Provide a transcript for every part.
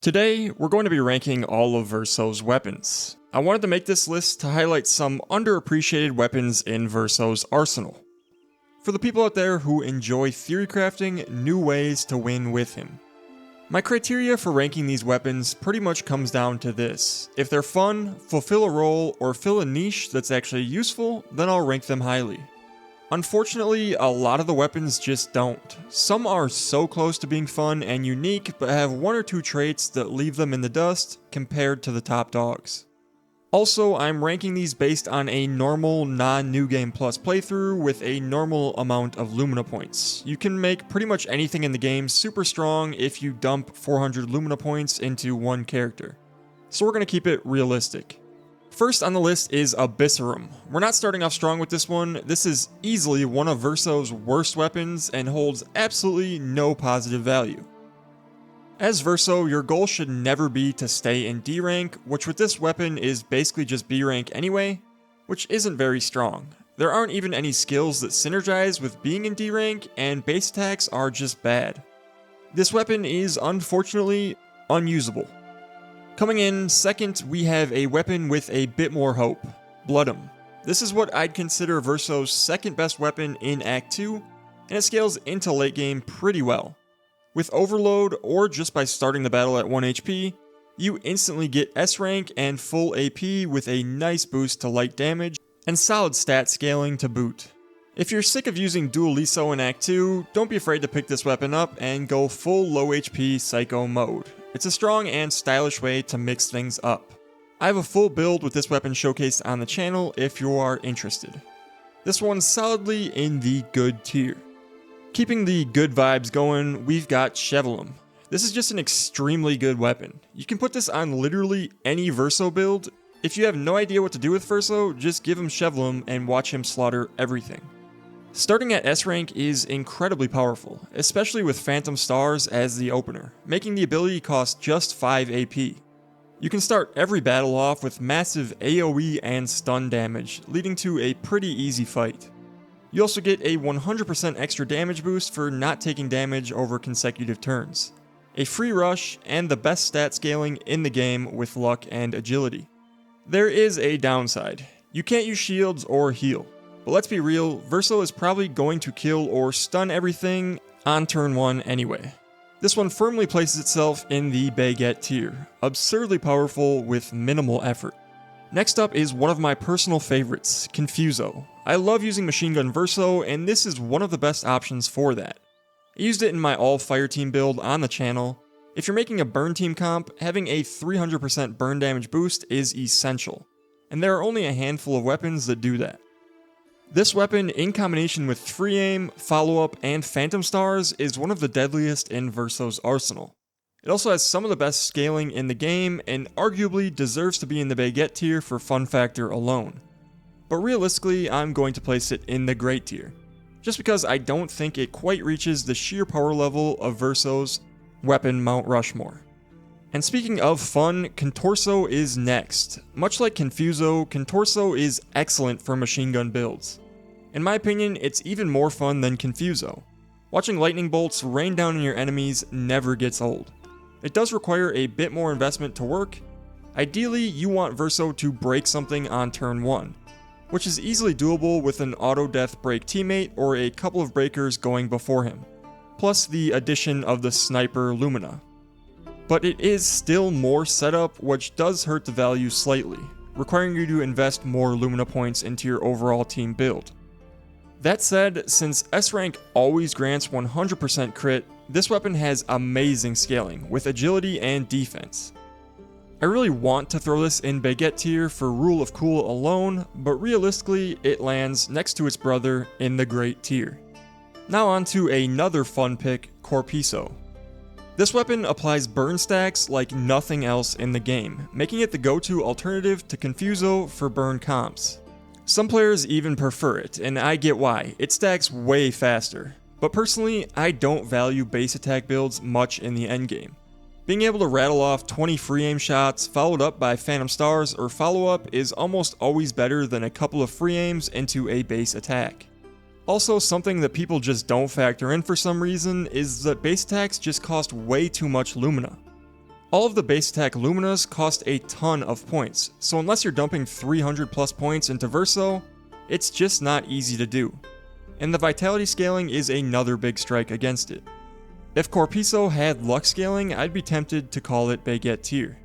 Today, we're going to be ranking all of Verso's weapons. I wanted to make this list to highlight some underappreciated weapons in Verso's arsenal. For the people out there who enjoy theory crafting new ways to win with him. My criteria for ranking these weapons pretty much comes down to this. If they're fun, fulfill a role, or fill a niche that's actually useful, then I'll rank them highly. Unfortunately, a lot of the weapons just don't. Some are so close to being fun and unique, but have one or two traits that leave them in the dust compared to the top dogs. Also, I'm ranking these based on a normal non-New Game Plus playthrough with a normal amount of Lumina points. You can make pretty much anything in the game super strong if you dump 400 Lumina points into one character. So we're going to keep it realistic. First on the list is Abysseram. We're not starting off strong with this one. This is easily one of Verso's worst weapons and holds absolutely no positive value. As Verso, your goal should never be to stay in D rank, which with this weapon is basically just B rank anyway, which isn't very strong. There aren't even any skills that synergize with being in D rank, and base attacks are just bad. This weapon is unfortunately unusable. Coming in second, we have a weapon with a bit more hope, Blodam. This is what I'd consider Verso's second best weapon in Act 2, and it scales into late game pretty well. With Overload, or just by starting the battle at 1 HP, you instantly get S rank and full AP with a nice boost to light damage, and solid stat scaling to boot. If you're sick of using Dualiso in Act 2, don't be afraid to pick this weapon up and go full low HP Psycho mode. It's a strong and stylish way to mix things up. I have a full build with this weapon showcased on the channel if you are interested. This one's solidly in the good tier. Keeping the good vibes going, we've got Chevalam. This is just an extremely good weapon. You can put this on literally any Verso build. If you have no idea what to do with Verso, just give him Chevalam and watch him slaughter everything. Starting at S rank is incredibly powerful, especially with Phantom Stars as the opener, making the ability cost just 5 AP. You can start every battle off with massive AoE and stun damage, leading to a pretty easy fight. You also get a 100% extra damage boost for not taking damage over consecutive turns, a free rush, and the best stat scaling in the game with luck and agility. There is a downside. You can't use shields or heal. But let's be real, Verso is probably going to kill or stun everything on turn 1 anyway. This one firmly places itself in the Baguette tier, absurdly powerful with minimal effort. Next up is one of my personal favorites, Confuso. I love using Machine Gun Verso, and this is one of the best options for that. I used it in my all fire team build on the channel. If you're making a burn team comp, having a 300% burn damage boost is essential, and there are only a handful of weapons that do that. This weapon, in combination with Free Aim, Follow Up, and Phantom Stars, is one of the deadliest in Verso's arsenal. It also has some of the best scaling in the game, and arguably deserves to be in the Baguette tier for fun factor alone. But realistically, I'm going to place it in the Great tier, just because I don't think it quite reaches the sheer power level of Verso's weapon Mount Rushmore. And speaking of fun, Contorso is next. Much like Confuso, Contorso is excellent for machine gun builds. In my opinion, it's even more fun than Confuso. Watching lightning bolts rain down on your enemies never gets old. It does require a bit more investment to work. Ideally, you want Verso to break something on turn 1, which is easily doable with an auto-death break teammate or a couple of breakers going before him, plus the addition of the Sniper Lumina. But it is still more setup, which does hurt the value slightly, requiring you to invest more Lumina points into your overall team build. That said, since S rank always grants 100% crit, this weapon has amazing scaling with agility and defense. I really want to throw this in Baguette tier for Rule of Cool alone, but realistically it lands next to its brother in the Great tier. Now on to another fun pick, Corpeso. This weapon applies burn stacks like nothing else in the game, making it the go-to alternative to Confuso for burn comps. Some players even prefer it, and I get why, it stacks way faster. But personally, I don't value base attack builds much in the endgame. Being able to rattle off 20 free aim shots followed up by Phantom Stars or follow up is almost always better than a couple of free aims into a base attack. Also, something that people just don't factor in for some reason is that base attacks just cost way too much Lumina. All of the base attack Luminas cost a ton of points, so unless you're dumping 300 plus points into Verso, it's just not easy to do. And the vitality scaling is another big strike against it. If Corpeso had luck scaling, I'd be tempted to call it Baguette tier.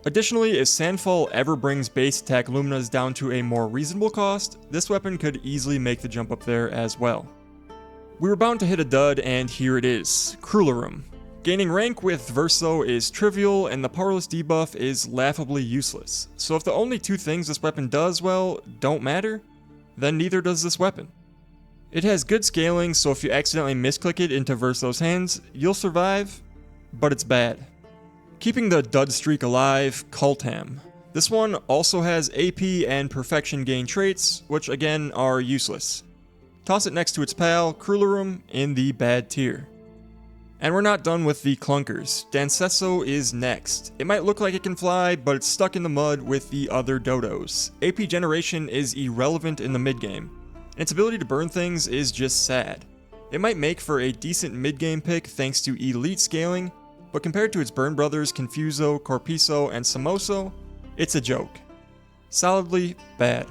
Additionally, if Sandfall ever brings base attack Luminas down to a more reasonable cost, this weapon could easily make the jump up there as well. We were bound to hit a dud, and here it is, Cruleram. Gaining rank with Verso is trivial, and the powerless debuff is laughably useless. So if the only two things this weapon does well don't matter, then neither does this weapon. It has good scaling, so if you accidentally misclick it into Verso's hands, you'll survive, but it's bad. Keeping the dud streak alive, Cultam. This one also has AP and perfection gain traits, which again are useless. Toss it next to its pal, Cruleram, in the bad tier. And we're not done with the clunkers. Danseso is next. It might look like it can fly, but it's stuck in the mud with the other dodos. AP generation is irrelevant in the mid game, and its ability to burn things is just sad. It might make for a decent mid game pick thanks to elite scaling, but compared to its burn brothers Confuso, Corpeso, and Simoso, it's a joke. Solidly bad.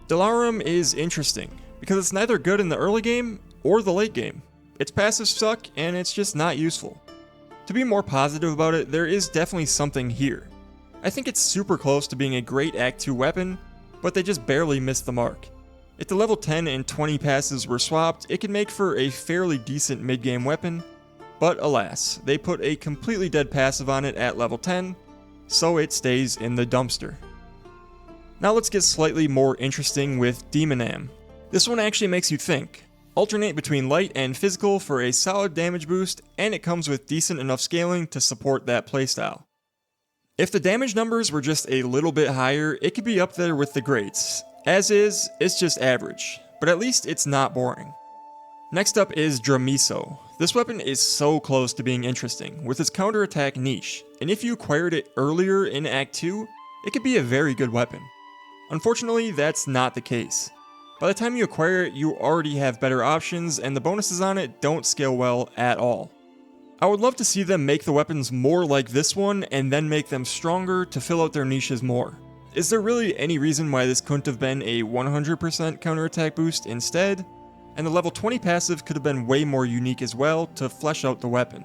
Delaram is interesting, because it's neither good in the early game or the late game. Its passives suck, and it's just not useful. To be more positive about it, there is definitely something here. I think it's super close to being a great Act 2 weapon, but they just barely missed the mark. If the level 10 and 20 passes were swapped, it could make for a fairly decent mid-game weapon, but alas, they put a completely dead passive on it at level 10, so it stays in the dumpster. Now let's get slightly more interesting with Demonam. This one actually makes you think. Alternate between light and physical for a solid damage boost, and it comes with decent enough scaling to support that playstyle. If the damage numbers were just a little bit higher, it could be up there with the greats. As is, it's just average, but at least it's not boring. Next up is Dreameso. This weapon is so close to being interesting, with its counterattack niche, and if you acquired it earlier in Act 2, it could be a very good weapon. Unfortunately, that's not the case. By the time you acquire it, you already have better options, and the bonuses on it don't scale well at all. I would love to see them make the weapons more like this one, and then make them stronger to fill out their niches more. Is there really any reason why this couldn't have been a 100% counterattack boost instead? And the level 20 passive could have been way more unique as well to flesh out the weapon.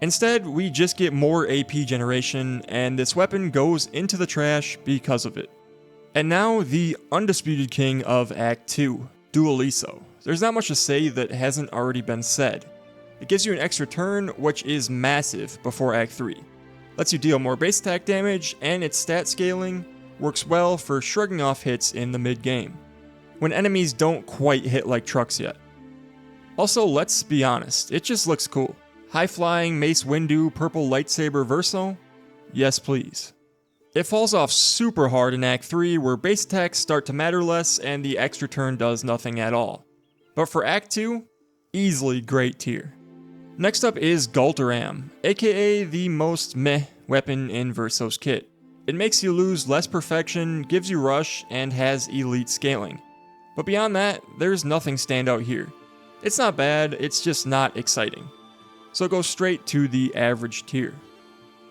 Instead, we just get more AP generation, and this weapon goes into the trash because of it. And now, the undisputed king of Act 2, Dualiso. There's not much to say that hasn't already been said. It gives you an extra turn, which is massive before Act 3. Lets you deal more base attack damage, and its stat scaling works well for shrugging off hits in the mid-game, when enemies don't quite hit like trucks yet. Also, let's be honest, it just looks cool. High-flying Mace Windu purple lightsaber Verso? Yes please. It falls off super hard in Act 3, where base attacks start to matter less and the extra turn does nothing at all. But for Act 2, easily great tier. Next up is Gaulteram, aka the most meh weapon in Verso's kit. It makes you lose less perfection, gives you rush, and has elite scaling. But beyond that, there's nothing standout here. It's not bad, it's just not exciting. So it goes straight to the average tier.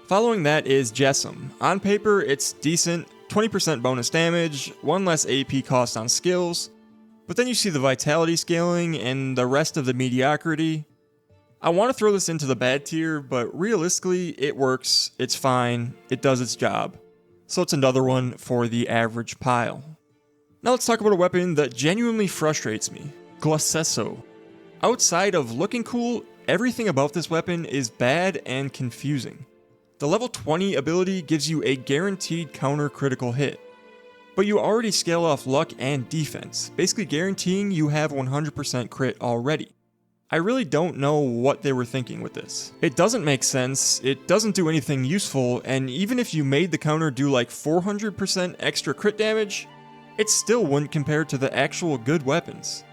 Following that is Gesam. On paper, it's decent, 20% bonus damage, 1 less AP cost on skills, but then you see the vitality scaling and the rest of the mediocrity. I want to throw this into the bad tier, but realistically, it works, it's fine, it does its job. So it's another one for the average pile. Now let's talk about a weapon that genuinely frustrates me, Glaseco. Outside of looking cool, everything about this weapon is bad and confusing. The level 20 ability gives you a guaranteed counter critical hit, but you already scale off luck and defense, basically guaranteeing you have 100% crit already. I really don't know what they were thinking with this. It doesn't make sense, it doesn't do anything useful, and even if you made the counter do like 400% extra crit damage, it still wouldn't compare to the actual good weapons.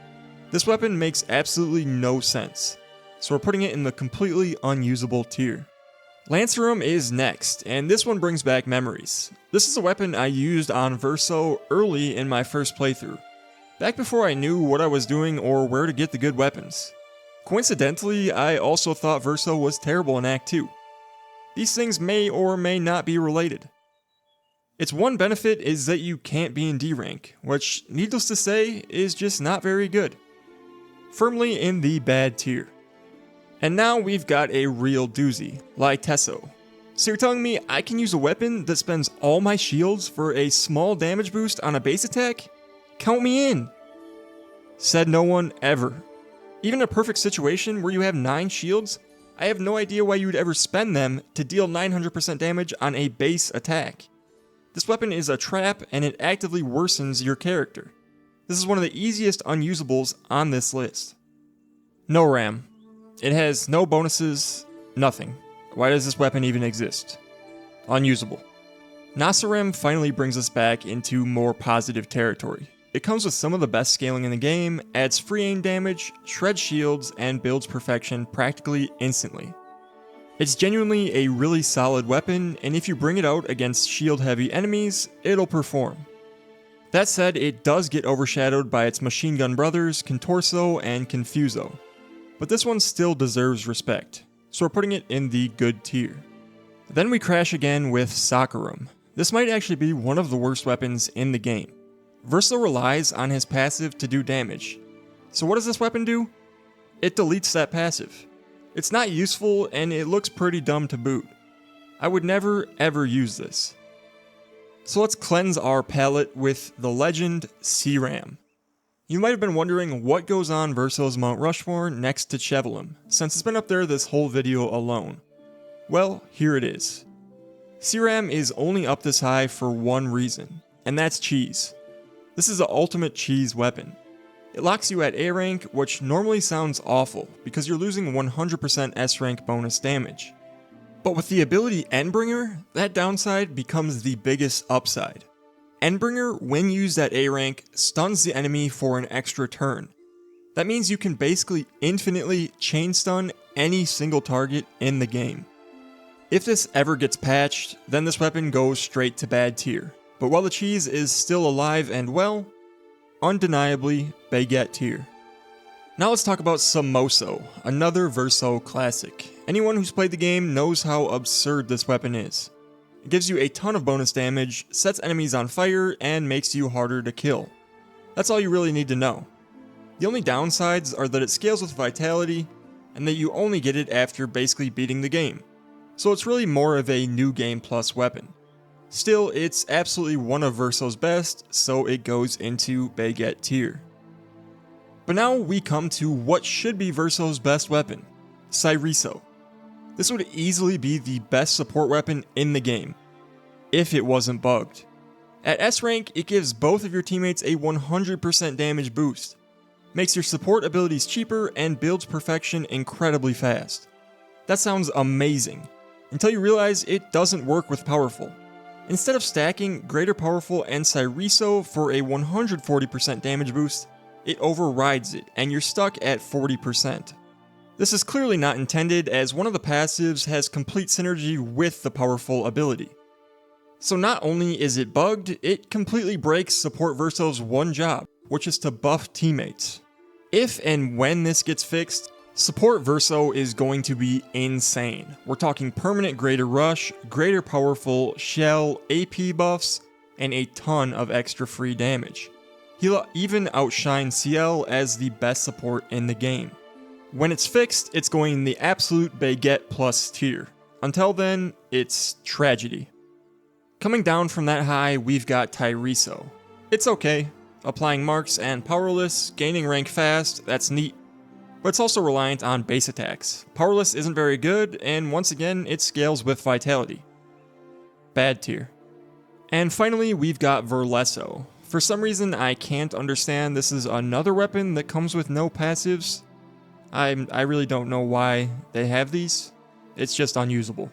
This weapon makes absolutely no sense, so we're putting it in the completely unusable tier. Lanceram is next, and this one brings back memories. This is a weapon I used on Verso early in my first playthrough, back before I knew what I was doing or where to get the good weapons. Coincidentally, I also thought Verso was terrible in Act 2. These things may or may not be related. Its one benefit is that you can't be in D rank, which, needless to say, is just not very good. Firmly in the bad tier. And now we've got a real doozy, Liteso. So you're telling me I can use a weapon that spends all my shields for a small damage boost on a base attack? Count me in! Said no one ever. Even in a perfect situation where you have 9 shields, I have no idea why you would ever spend them to deal 900% damage on a base attack. This weapon is a trap and it actively worsens your character. This is one of the easiest unusables on this list. Noahram. It has no bonuses, nothing. Why does this weapon even exist? Unusable. Nosaram finally brings us back into more positive territory. It comes with some of the best scaling in the game, adds free aim damage, shreds shields, and builds perfection practically instantly. It's genuinely a really solid weapon, and if you bring it out against shield-heavy enemies, it'll perform. That said, it does get overshadowed by its machine gun brothers, Contorso and Confuso. But this one still deserves respect, so we're putting it in the good tier. Then we crash again with Sakaram. This might actually be one of the worst weapons in the game. Verso relies on his passive to do damage. So what does this weapon do? It deletes that passive. It's not useful and it looks pretty dumb to boot. I would never ever use this. So let's cleanse our palette with the legend Seeram. You might have been wondering what goes on Verso's Mount Rushmore next to Chevalam, since it's been up there this whole video alone. Well, here it is. Seeram is only up this high for one reason, and that's cheese. This is the ultimate cheese weapon. It locks you at A rank, which normally sounds awful, because you're losing 100% S rank bonus damage. But with the ability Endbringer, that downside becomes the biggest upside. Endbringer, when used at A rank, stuns the enemy for an extra turn. That means you can basically infinitely chain stun any single target in the game. If this ever gets patched, then this weapon goes straight to bad tier. But while the cheese is still alive and well, undeniably baguette tier. Now let's talk about Simoso, another Verso classic. Anyone who's played the game knows how absurd this weapon is. It gives you a ton of bonus damage, sets enemies on fire, and makes you harder to kill. That's all you really need to know. The only downsides are that it scales with vitality, and that you only get it after basically beating the game. So it's really more of a new game plus weapon. Still, it's absolutely one of Verso's best, so it goes into baguette tier. But now we come to what should be Verso's best weapon, Sireso. This would easily be the best support weapon in the game, if it wasn't bugged. At S rank, it gives both of your teammates a 100% damage boost, makes your support abilities cheaper, and builds perfection incredibly fast. That sounds amazing, until you realize it doesn't work with Powerful. Instead of stacking Greater Powerful and Sireso for a 140% damage boost, it overrides it, and you're stuck at 40%. This is clearly not intended, as one of the passives has complete synergy with the Powerful ability. So not only is it bugged, it completely breaks Support Verso's one job, which is to buff teammates. If and when this gets fixed, Support Verso is going to be insane. We're talking permanent Greater Rush, Greater Powerful, Shell, AP buffs, and a ton of extra free damage. He'll even outshine CL as the best support in the game. When it's fixed, it's going the absolute baguette plus tier. Until then, it's tragedy. Coming down from that high, we've got Tireso. It's okay. Applying marks and powerless, gaining rank fast, that's neat. But it's also reliant on base attacks. Powerless isn't very good, and once again, it scales with vitality. Bad tier. And finally, we've got Verleso. For some reason, I can't understand this is another weapon that comes with no passives. I really don't know why they have these. It's just unusable.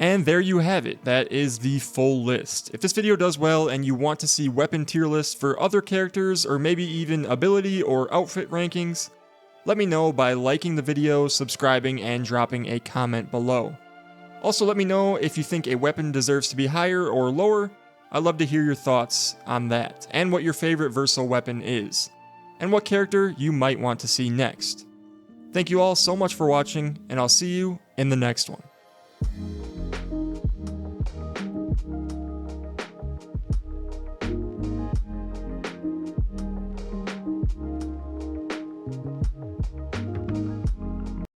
And there you have it. That is the full list. If this video does well and you want to see weapon tier lists for other characters, or maybe even ability or outfit rankings, let me know by liking the video, subscribing, and dropping a comment below. Also, let me know if you think a weapon deserves to be higher or lower. I'd love to hear your thoughts on that, and what your favorite Verso weapon is, and what character you might want to see next. Thank you all so much for watching, and I'll see you in the next one.